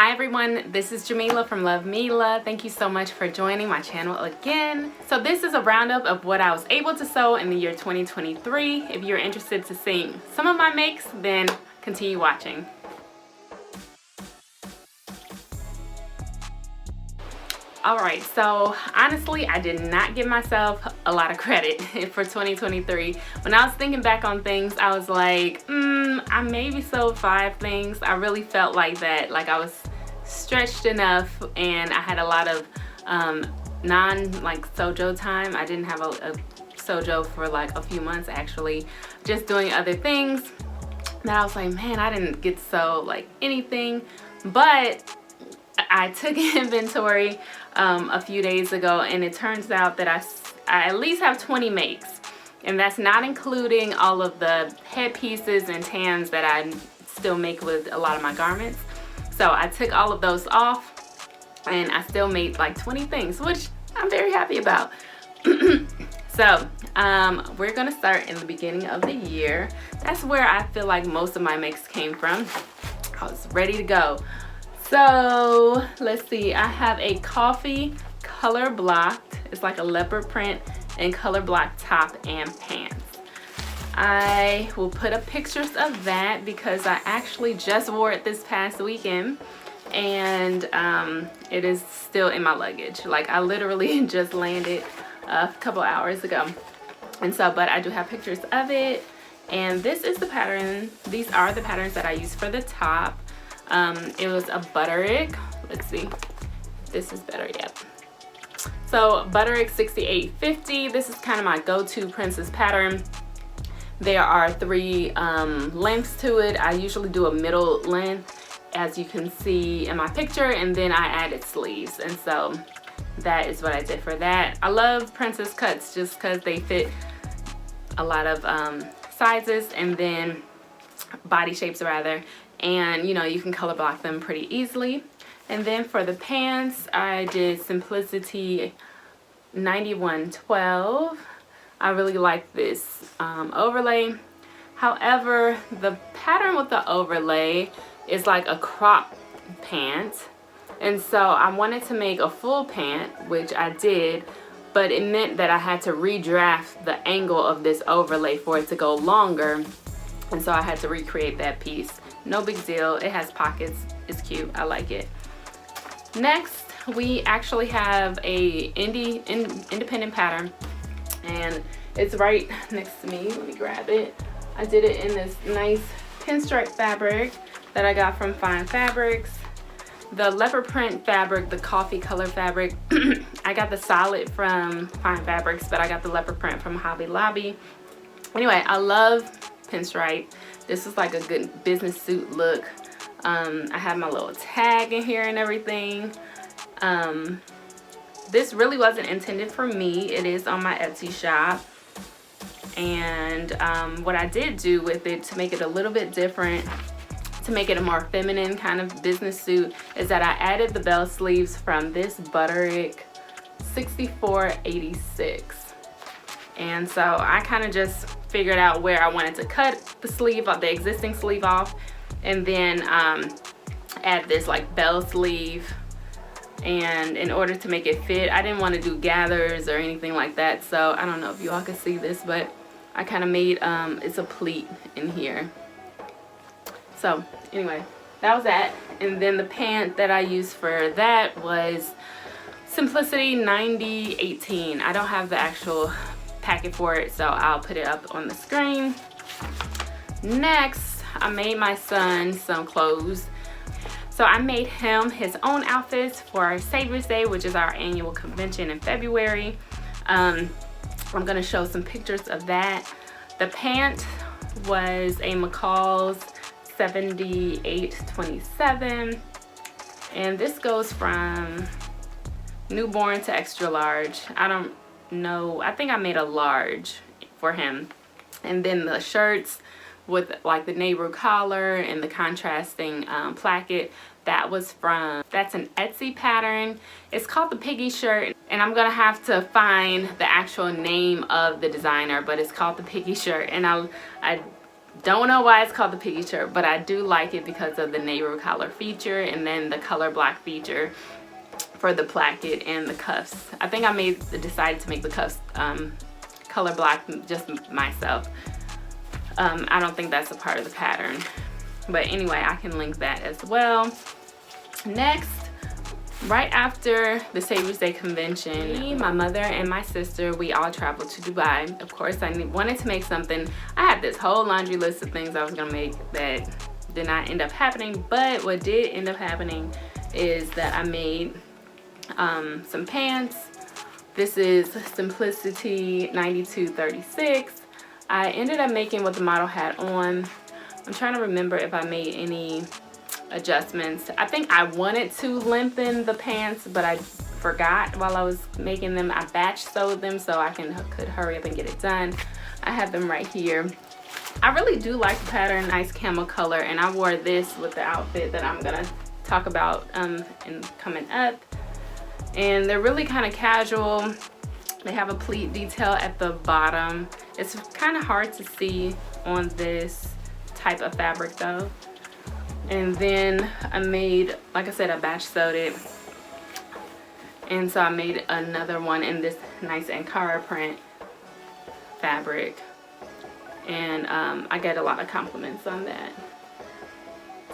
Hi everyone, this is Jamila from Love Mila. Thank you so much for joining my channel again. So this is a roundup of what I was able to sew in the year 2023. If you're interested to see some of my makes, then continue watching. Alright, so honestly, I did not give myself a lot of credit for 2023. When I was thinking back on things, I was like, I maybe sewed 5 things. I really felt like that, like I was stretched enough and I had a lot of sojo time. I didn't have a sojo for like a few months actually, just doing other things. That I was like, man, I didn't get to sew like anything, but I took inventory a few days ago and it turns out that I at least have 20 makes, and that's not including all of the headpieces and tans that I still make with a lot of my garments. So I took all of those off and I still made like 20 things, which I'm very happy about. So we're gonna start in the beginning of the year. That's where I feel like most of my makes came from. I was ready to go. So let's see, I have a coffee color blocked. It's like a leopard print and color blocked top and pants. I will put up pictures of that because I actually just wore it this past weekend and it is still in my luggage. Like I literally just landed a couple hours ago. And so, but I do have pictures of it, and this is the pattern. These are the patterns that I use for the top. It was a butterick. Let's see, this is better yet. So butterick 6850. This is kind of my go-to princess pattern. There are 3 lengths to it. I usually do a middle length, as you can see in my picture, and then I added sleeves, and so that is what I did for that. I love princess cuts just because they fit a lot of sizes and then body shapes rather, and you know, you can color block them pretty easily. And then for the pants, I did Simplicity 9112. I really like this overlay. However, the pattern with the overlay is like a crop pant, and so I wanted to make a full pant, which I did, but it meant that I had to redraft the angle of this overlay for it to go longer, and so I had to recreate that piece. No big deal. It has pockets. It's cute. I like it. Next, we actually have a independent pattern, and it's right next to me. Let me grab it. I did it in this nice pinstripe fabric that I got from Fine Fabrics. The leopard print fabric, the coffee color fabric, I got the solid from Fine Fabrics, but I got the leopard print from Hobby Lobby. Anyway, I love pinstripe. This is like a good business suit look. I have my little tag in here and everything. This really wasn't intended for me. It is on my Etsy shop. And what I did do with it to make it a little bit different, to make it a more feminine kind of business suit, is that I added the bell sleeves from this butterick 6486. And so I kind of just figured out where I wanted to cut the sleeve of the existing sleeve off, and then add this like bell sleeve. And in order to make it fit, I didn't want to do gathers or anything like that, so I don't know if you all can see this, but I kind of made it's a pleat in here. So anyway, that was that. And then the pant that I used for that was Simplicity 9018. I don't have the actual packet for it, so I'll put it up on the screen. Next, I made my son some clothes. So I made him his own outfits for Savior's Day, which is our annual convention in February. I'm gonna show some pictures of that. The pant was a McCall's 7827, and this goes from newborn to extra large. I don't know, I think I made a large for him. And then the shirts with like the nehru collar and the contrasting placket, that's an Etsy pattern. It's called the Piggy shirt, and I'm gonna have to find the actual name of the designer, but it's called the Piggy shirt, and I Don't know why it's called the piggy shirt, but I do like it because of the neighbor collar feature and then the color block feature for the placket and the cuffs. I think I decided to make the cuffs color block just myself. I don't think that's a part of the pattern, but anyway, I can link that as well. Next, right after the Savior's Day convention, me, my mother, and my sister, we all traveled to Dubai. Of course, I wanted to make something. I had this whole laundry list of things I was gonna make that did not end up happening, but what did end up happening is that I made some pants. This is Simplicity 9236. I ended up making what the model had on. I'm trying to remember if I made any adjustments. I think I wanted to lengthen the pants, but I forgot while I was making them. I batch sewed them so I could hurry up and get it done. I have them right here. I really do like the pattern, nice camel color, and I wore this with the outfit that I'm gonna talk about in coming up. And they're really kind of casual. They have a pleat detail at the bottom. It's kind of hard to see on this type of fabric though. And then I made, like I said, I batch sewed it. And so I made another one in this nice Ankara print fabric. And I get a lot of compliments on that.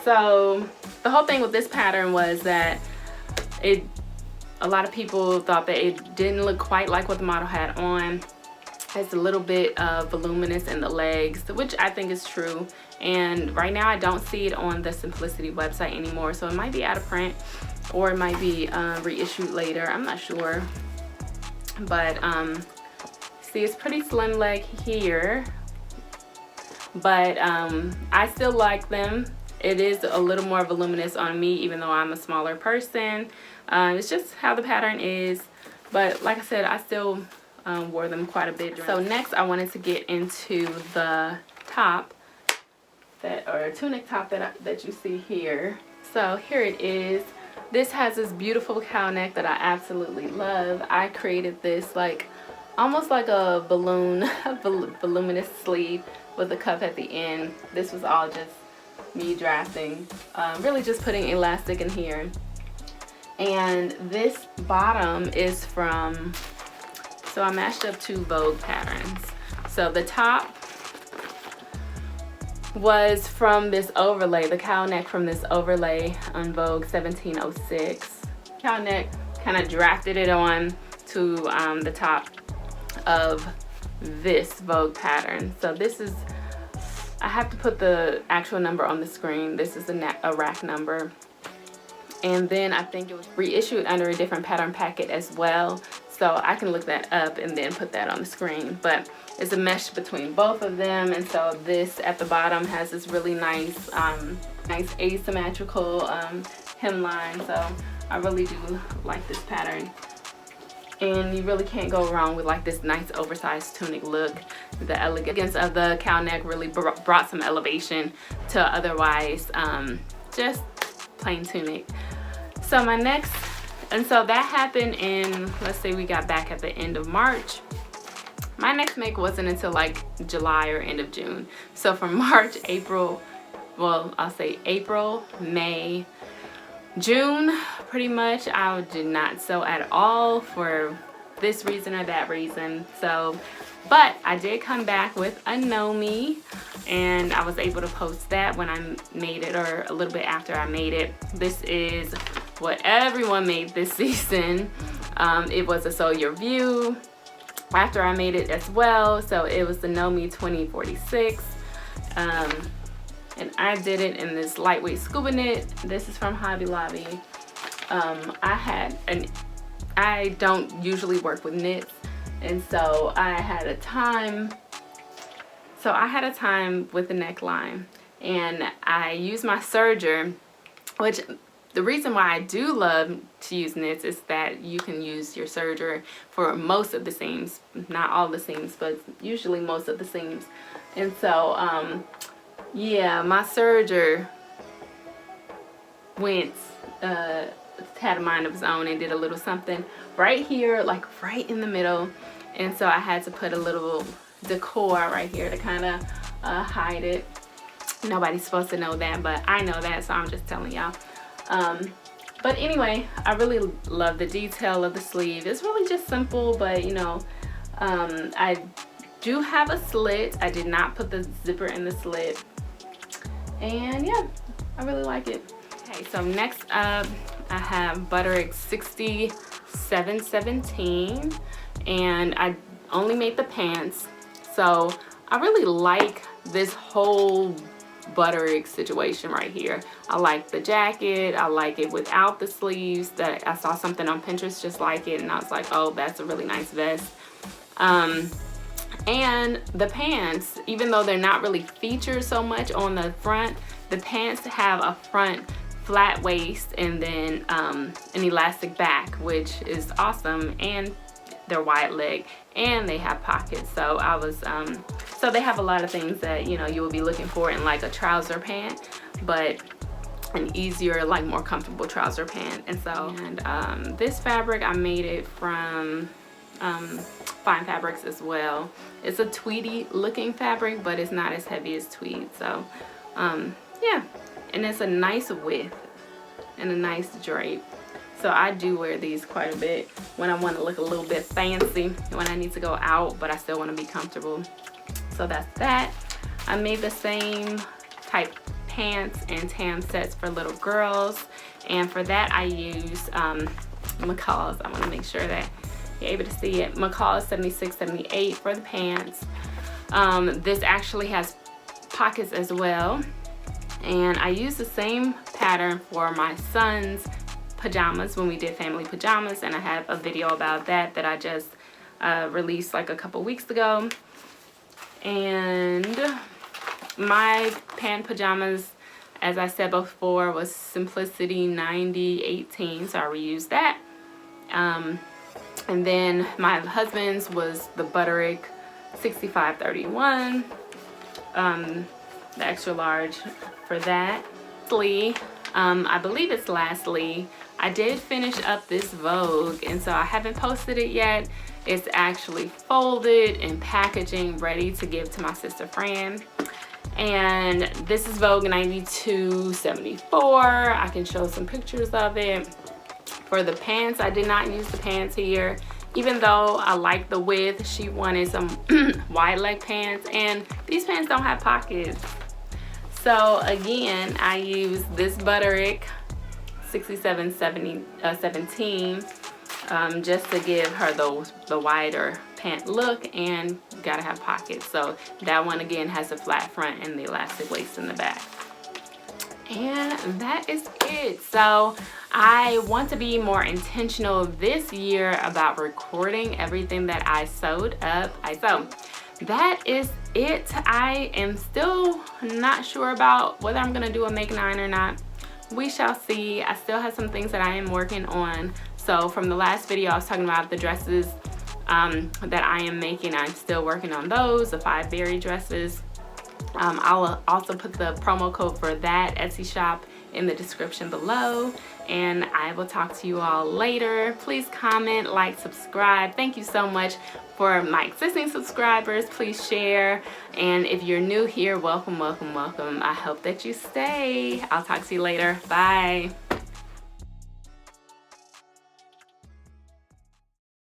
So the whole thing with this pattern was that a lot of people thought that it didn't look quite like what the model had on. It's a little bit voluminous in the legs, which I think is true. And right now I don't see it on the Simplicity website anymore, so it might be out of print or it might be reissued later. I'm not sure. But see, it's pretty slim leg here, but I still like them. It is a little more voluminous on me, even though I'm a smaller person. It's just how the pattern is, but like I said, I still wore them quite a bit. So next I wanted to get into the top or tunic top that you see here. So here it is. This has this beautiful cow neck that I absolutely love. I created this like almost like a balloon, voluminous sleeve with a cuff at the end. This was all just me drafting, really just putting elastic in here. And this bottom is from, so I mashed up two Vogue patterns. So the top was from this overlay, the cow neck from this overlay on Vogue 1706. Cow neck, kind of drafted it on to the top of this Vogue pattern. So this is, I have to put the actual number on the screen. This is a rack number. And then I think it was reissued under a different pattern packet as well. So I can look that up and then put that on the screen. But it's a mesh between both of them. And so this at the bottom has this really nice, nice asymmetrical hemline. So I really do like this pattern. And you really can't go wrong with like this nice oversized tunic look. The elegance of the cow neck really brought some elevation to otherwise just plain tunic. So my next, and so that happened in, let's say we got back at the end of March. My next make wasn't until like July or end of June. So from March, April, well, I'll say April, May, June, pretty much I did not sew at all for this reason or that reason. So, but I did come back with a Know Me, and I was able to post that when I made it, or a little bit after I made it. This is what everyone made this season. It was a Sew Your View after I made it as well. So it was the Know Me 2046. And I did it in this lightweight scuba knit. This is from Hobby Lobby. I don't usually work with knits, and so I had a time with the neckline, and I used my serger, which the reason why I do love to use knits is that you can use your serger for most of the seams, not all the seams, but usually most of the seams. And so yeah, my serger went had a mind of its own and did a little something right here, like right in the middle. And so I had to put a little decor right here to kind of hide it. Nobody's supposed to know that, but I know that, so I'm just telling y'all. But anyway, I really love the detail of the sleeve. It's really just simple, but you know, I do have a slit. I did not put the zipper in the slit. And yeah, I really like it. Okay, so next up, I have Butterick 6717, and I only made the pants. So I really like this whole Butterick situation right here. I like the jacket. I like it without the sleeves. That I saw something on Pinterest just like it, and I was like, oh, that's a really nice vest. And the pants, even though they're not really featured so much on the front, the pants have a front flat waist and then an elastic back, which is awesome, and they're wide leg and they have pockets. So I was so they have a lot of things that, you know, you will be looking for in like a trouser pant, but an easier, like more comfortable trouser pant. And so this fabric, I made it from Fine Fabrics as well. It's a tweedy looking fabric, but it's not as heavy as tweed. So yeah, and it's a nice width and a nice drape. So I do wear these quite a bit when I want to look a little bit fancy, when I need to go out, but I still want to be comfortable. So that's that. I made the same type pants and tam sets for little girls, and for that I used McCall's. I want to make sure that you're able to see it. McCall's 7678 for the pants. This actually has pockets as well, and I used the same pattern for my son's pajamas when we did family pajamas, and I have a video about that I just released like a couple weeks ago. And my pant pajamas, as I said before, was Simplicity 9018, so I reused that. And then my husband's was the Butterick 6531, the extra large for that. I believe it's lastly, I did finish up this Vogue, and so I haven't posted it yet. It's actually folded and packaging, ready to give to my sister Fran. And this is Vogue 9274. I can show some pictures of it. For the pants, I did not use the pants here. Even though I like the width, she wanted some wide leg pants, and these pants don't have pockets. So again, I used this Butterick 6717 just to give her the wider pant look, and gotta have pockets. So that one again has a flat front and the elastic waist in the back. And that is it. So I want to be more intentional this year about recording everything that I sewed up. So that is it. I am still not sure about whether I'm gonna do a make 9 or not. We shall see. I still have some things that I am working on. So from the last video, I was talking about the dresses that I am making. I'm still working on those, the 5 berry dresses. I'll also put the promo code for that Etsy shop in the description below, and I will talk to you all later. Please comment, like, subscribe. Thank you so much for my existing subscribers. Please share, and if you're new here, welcome, welcome, welcome. I hope that you stay. I'll talk to you later. Bye.